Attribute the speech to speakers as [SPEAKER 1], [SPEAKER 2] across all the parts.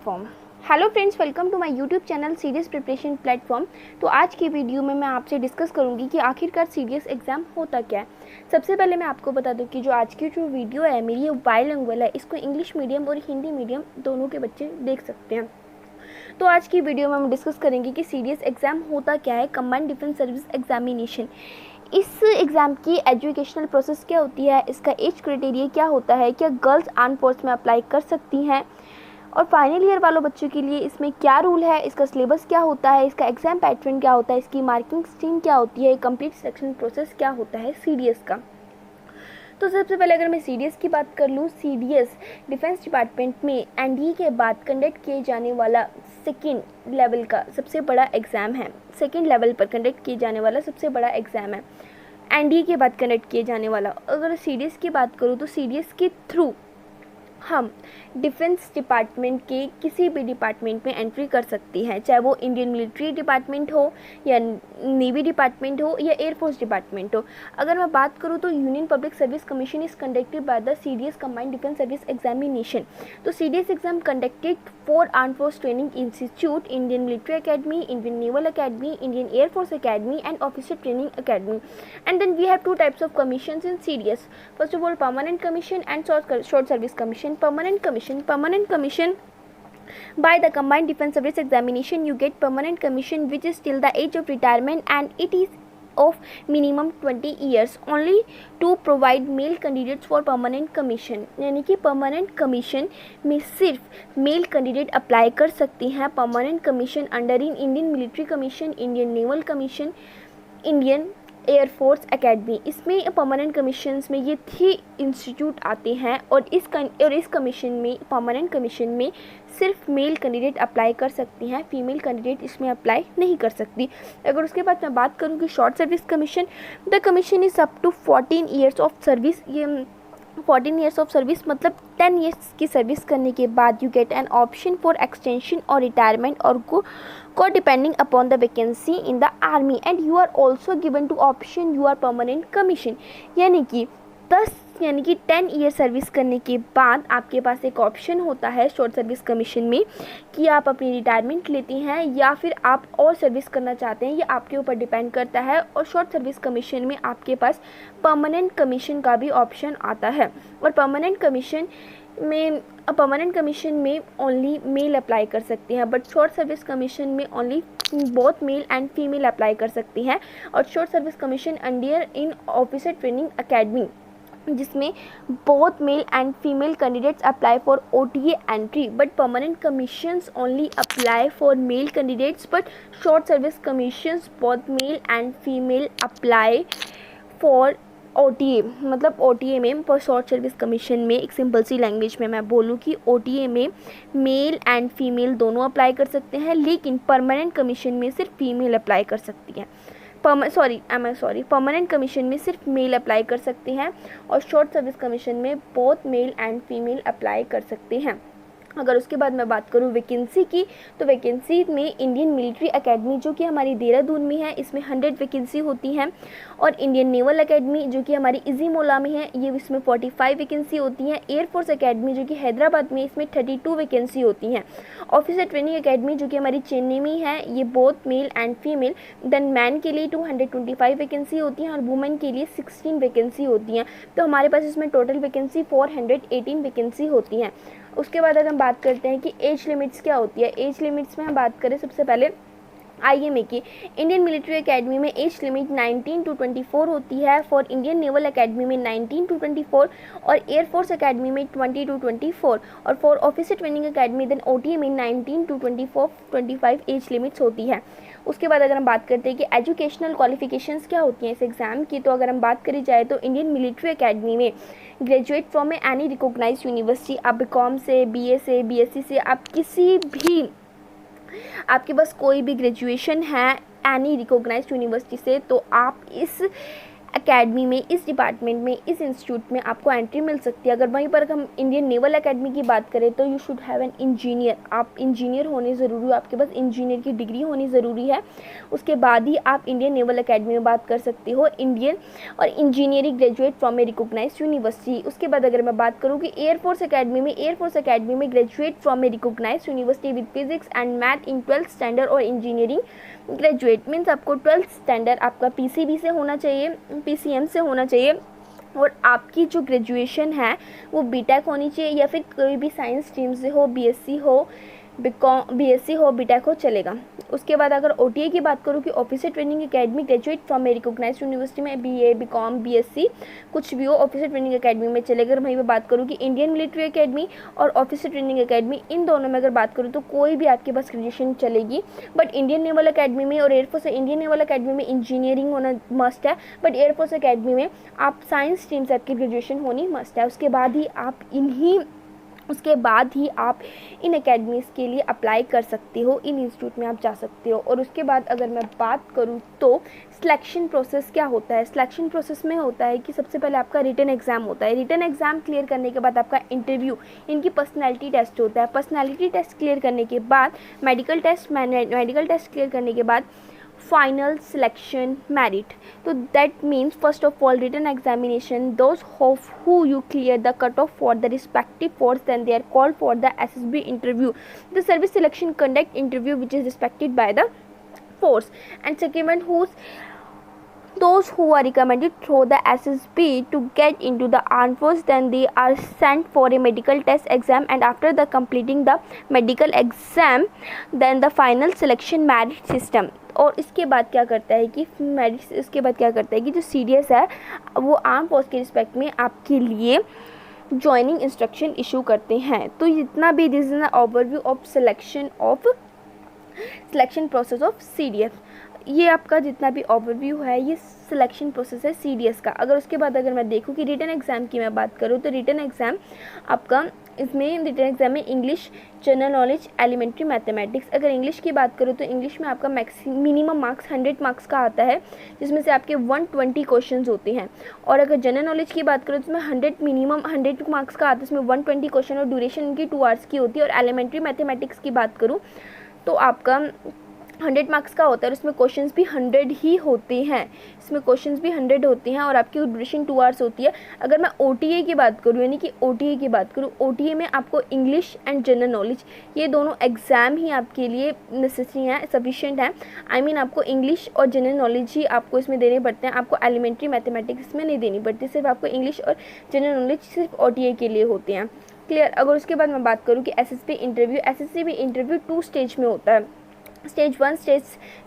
[SPEAKER 1] Platform. Hello friends, welcome to my YouTube channel CDS preparation platform. तो आज की video में मैं आपसे डिस्कस करूंगी कि आखिरकार सीडीएस एग्ज़ाम होता क्या है। सबसे पहले मैं आपको बता दूं कि जो आज की जो वीडियो है मेरी, ये बाइलिंगुअल है। इसको इंग्लिश मीडियम और हिंदी मीडियम दोनों के बच्चे देख सकते हैं। तो आज की वीडियो में हम डिस्कस करेंगे कि सीडीएस एग्ज़ाम होता क्या है, कंबाइंड डिफेंस सर्विस एग्जामिनेशन। इस एग्ज़ाम की एजुकेशनल प्रोसेस क्या होती है, इसका एज क्राइटेरिया क्या होता है, क्या गर्ल्स आर्म फोर्स में अप्लाई कर सकती हैं, और फाइनल ईयर वालों बच्चों के लिए इसमें क्या रूल है, इसका सिलेबस क्या होता है, इसका एग्ज़ाम पैटर्न क्या होता है, इसकी मार्किंग स्कीम क्या होती है, कंप्लीट सिलेक्शन प्रोसेस क्या होता है सीडीएस का। तो सबसे पहले अगर मैं सीडीएस की बात कर लूँ, सीडीएस डिफेंस डिपार्टमेंट में एनडीए के बाद कंडक्ट किए जाने वाला सेकेंड लेवल का सबसे बड़ा एग्ज़ाम है। सेकेंड लेवल पर कंडक्ट किए जाने वाला सबसे बड़ा एग्ज़ाम है, एनडीए के बाद कंडक्ट किए जाने वाला। अगर सीडीएस की बात करूँ तो सीडीएस के थ्रू हम डिफेंस डिपार्टमेंट के किसी भी डिपार्टमेंट में एंट्री कर सकती हैं, चाहे वो इंडियन मिलिट्री डिपार्टमेंट हो या नेवी डिपार्टमेंट हो या एयरफोर्स डिपार्टमेंट हो। अगर मैं बात करूँ तो Union Public Service Commission is conducted by the CDS Combined Defence Service Examination. तो CDS exam conducted for arm force training institute, Indian Military Academy, Indian Naval Academy, Indian Air Force Academy and Officer training Academy. And then we have two types of commissions in CDS. First of all permanent commission and short service commission. Permanent commission by the combined defense service examination, you get permanent commission which is till the age of retirement and it is of minimum 20 years only to provide male candidates for permanent commission। यानी कि permanent commission में सिर्फ male candidate apply कर सकती हैं। permanent commission under in Indian military commission, Indian naval commission, Indian air force academy. इसमें permanent commissions में ये 3 इंस्टीट्यूट आते हैं और इस कमीशन में, परमानेंट कमीशन में सिर्फ मेल कैंडिडेट अप्लाई कर सकती हैं, फीमेल कैंडिडेट इसमें अप्लाई नहीं कर सकती। अगर उसके बाद मैं बात करूँ कि short service commission, the commission is up to 14 years of service. ये 14 ईयर्स ऑफ सर्विस मतलब 10 ईयर्स की सर्विस करने के बाद you get an option for extension और रिटायरमेंट और को depending upon the vacancy in the army and you are also given two option you are permanent commission. यानी कि 10 ईयर सर्विस करने के बाद आपके पास एक ऑप्शन होता है शॉर्ट सर्विस कमीशन में कि आप अपनी रिटायरमेंट लेती हैं या फिर आप और सर्विस करना चाहते हैं, ये आपके ऊपर डिपेंड करता है। और शॉर्ट सर्विस कमीशन में आपके पास परमानेंट कमीशन का भी ऑप्शन आता है और परमानेंट कमीशन में ओनली मेल अप्लाई कर सकती हैं, बट शॉर्ट सर्विस कमीशन में only both male and female apply कर सकती हैं। और short service commission under in officer training academy, जिसमें both male and female candidates apply for OTA entry, but permanent commissions only apply for male candidates, but short service commissions both male and female apply for OTA। मतलब OTA में, पर short service commission में एक simple सी language में मैं बोलूँ कि OTA में मेल एंड फीमेल दोनों अप्लाई कर सकते हैं, लेकिन परमानेंट कमीशन में सिर्फ फीमेल अप्लाई कर सकती हैं। परमानेंट कमीशन में सिर्फ मेल अप्लाई कर सकते हैं और शॉर्ट सर्विस कमीशन में both male and female apply कर सकते हैं। अगर उसके बाद मैं बात करूँ वैकेंसी की, तो वैकेंसी में इंडियन मिलिट्री एकेडमी जो कि हमारी देहरादून में है, इसमें 100 वैकेंसी होती हैं। और इंडियन नेवल एकेडमी जो कि हमारी इजीमोला में है, ये इसमें 45 वैकेंसी होती हैं। एयरफोर्स एकेडमी जो कि हैदराबाद में, इसमें 32 वैकेंसी होती हैं। ऑफिसर ट्रेनिंग एकेडमी जो कि हमारी चेन्नई में है, ये both male and female. Then man के लिए 225 वैकेंसी होती हैं और वुमेन के लिए 16 वैकेंसी होती हैं। तो हमारे पास इसमें टोटल वैकेंसी 418 वैकेंसी होती हैं। उसके बाद अगर हम बात करते हैं कि एज लिमिट्स क्या होती है, एज लिमिट्स में हम बात करें सबसे पहले IMA की, इंडियन मिलिट्री एकेडमी में एज लिमिट 19 to 24 होती है, फॉर इंडियन नेवल एकेडमी में 19 to 24 और एयरफोर्स एकेडमी में 20 to 24 और for officer training academy then OTA में 19 to 25 एज लिमिट्स होती है। उसके बाद अगर हम बात करते हैं कि एजुकेशनल क्वालिफिकेशंस क्या होती हैं इस एग्ज़ाम की, तो अगर हम बात करी जाए तो इंडियन मिलिट्री एकेडमी में graduate from any recognised university, आप BCom से, BA से, BSc से, आप किसी भी, आपके पास कोई भी ग्रेजुएशन है एनी रिकॉग्नाइज्ड यूनिवर्सिटी से, तो आप इस एकेडमी में, इस डिपार्टमेंट में, इस इंस्टीट्यूट में आपको एंट्री मिल सकती है। अगर वहीं पर हम इंडियन नेवल एकेडमी की बात करें तो you should have an engineer, आप इंजीनियर होने ज़रूरी हो, आपके पास इंजीनियर की डिग्री होनी ज़रूरी है। उसके बाद ही आप इंडियन नेवल एकेडमी में बात कर सकते हो, इंडियन और engineering graduate from a recognised university. उसके बाद अगर मैं बात करूँ कि एयरफोर्स एकेडमी में graduate from a recognised university with physics and math इन 12th स्टैंडर्ड और इंजीनियरिंग ग्रेजुएट। मीन्स आपको 12th स्टैंडर्ड आपका पीसीबी से होना चाहिए, पीसीएम से होना चाहिए, और आपकी जो ग्रेजुएशन है वो बीटेक होनी चाहिए, या फिर कोई भी साइंस स्ट्रीम से हो, बीएससी हो, बीएससी हो, बीटेक हो, चलेगा। उसके बाद अगर ओटीए की बात करूँ कि officer training academy graduate from a recognised university में, बीए, बीकॉम, बीएससी कुछ भी हो, ऑफिसर ट्रेनिंग एकेडमी में चलेगा। वहीं पर बात करूँ कि इंडियन मिलिट्री एकेडमी और ऑफिसर ट्रेनिंग एकेडमी, इन दोनों में अगर बात करूँ तो कोई भी आपके पास ग्रेजुएशन चलेगी। बट इंडियन नेवल एकेडमी में और एयरफोर्स, इंडियन नेवल एकेडमी में इंजीनियरिंग होना मस्ट है, बट एयरफोर्स एकेडमी में आप साइंस स्ट्रीम से आपकी ग्रेजुएशन होनी मस्ट है। उसके बाद ही आप इन एकेडमीज़ के लिए अप्लाई कर सकते हो, इन इंस्टीट्यूट में आप जा सकते हो। और उसके बाद अगर मैं बात करूँ तो सिलेक्शन प्रोसेस क्या होता है। सिलेक्शन प्रोसेस में होता है कि सबसे पहले आपका रिटन एग्ज़ाम होता है। रिटन एग्ज़ाम क्लियर करने के बाद आपका इंटरव्यू, इनकी पर्सनैलिटी टेस्ट होता है। पर्सनैलिटी टेस्ट क्लियर करने के बाद मेडिकल टेस्ट क्लियर करने के बाद final selection merit. So that means first of all written examination, those who you clear the cutoff for the respective force, then they are called for the SSB interview, the service selection conduct interview, which is respected by the force. And second one, those who are recommended through the SSB to get into the armed force, then they are sent for a medical test exam, and after the completing the medical exam, then the final selection merit system. और इसके बाद क्या करता है कि जो CDS है वो आर्म फोर्स के रिस्पेक्ट में आपके लिए ज्वाइनिंग इंस्ट्रक्शन इशू करते हैं। तो जितना भी this is an overview of selection process of CDS। ये आपका जितना भी ओवरव्यू है ये सिलेक्शन प्रोसेस है CDS का। उसके बाद अगर मैं देखूँ कि रिटन एग्ज़ाम की मैं बात करूँ तो रिटन एग्ज़ाम आपका, इसमें रिटन एग्ज़ाम में English, general knowledge, elementary, mathematics. अगर इंग्लिश की बात करूँ तो इंग्लिश में आपका मिनिमम मार्क्स 100 मार्क्स का आता है, जिसमें से आपके 120 क्वेश्चंस होते हैं। और अगर जनरल नॉलेज की बात करूँ तो इसमें मिनिमम 100 मार्क्स का आता है, इसमें 120 क्वेश्चन और ड्यूरेशन इनकी 2 आवर्स की होती है। और एलिमेंट्री मैथमेटिक्स की बात करूँ तो आपका 100 मार्क्स का होता है और उसमें क्वेश्चंस भी 100 ही होते हैं, इसमें क्वेश्चंस भी 100 होते हैं और आपकी ड्यूरेशन 2 आवर्स होती है। अगर मैं OTA की बात करूँ, यानी कि OTA में आपको इंग्लिश एंड जनरल नॉलेज, ये दोनों एग्ज़ाम ही आपके लिए नेसेसरी हैं, सफिशिएंट हैं। आपको इंग्लिश और जनरल नॉलेज ही आपको इसमें देने पड़ते हैं, आपको एलिमेंट्री मैथमेटिक्स में नहीं देनी पड़ती, सिर्फ आपको इंग्लिश और जनरल नॉलेज सिर्फ OTA के लिए होते हैं। क्लियर। अगर उसके बाद मैं बात करूँ कि SSB इंटरव्यू 2 स्टेज में होता है, स्टेज 1, स्टेज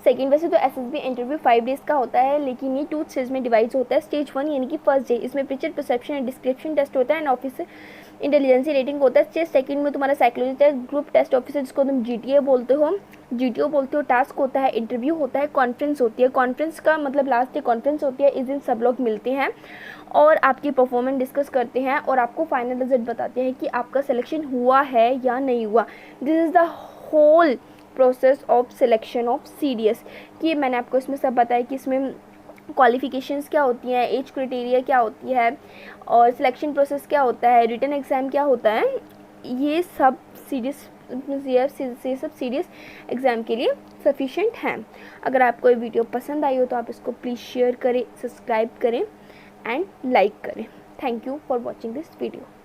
[SPEAKER 1] 2। वैसे तो SSB इंटरव्यू 5 डेज़ का होता है, लेकिन ये 2 स्टेज में डिवाइड होता है। स्टेज 1 यानी कि फर्स्ट डे, इसमें picture perception and description test होता है एंड ऑफिसर इंटेलिजेंसी रेटिंग होता है। स्टेज 2 में तुम्हारा psychology test, group test officer जिसको तुम GTO बोलते हो, टास्क होता है, इंटरव्यू होता है, कॉन्फ्रेंस होती है। कॉन्फ्रेंस का मतलब लास्ट डे कॉन्फ्रेंस होती है, इस दिन सब लोग मिलते हैं और आपकी परफॉर्मेंस डिस्कस करते हैं और आपको फाइनल रिजल्ट बताते हैं कि आपका सिलेक्शन हुआ है या नहीं हुआ। This is the whole process of selection of CDS। कि मैंने आपको इसमें सब बताया कि इसमें क्वालिफ़िकेशंस क्या होती हैं, एज क्राइटेरिया क्या होती है और सिलेक्शन प्रोसेस क्या होता है, रिटन एग्ज़ाम क्या होता है। ये सब CDS एग्ज़ाम के लिए सफिशेंट हैं। अगर आपको ये वीडियो पसंद आई हो तो आप इसको प्लीज़ शेयर करें, सब्सक्राइब करें एंड लाइक करें। Thank you for watching this video.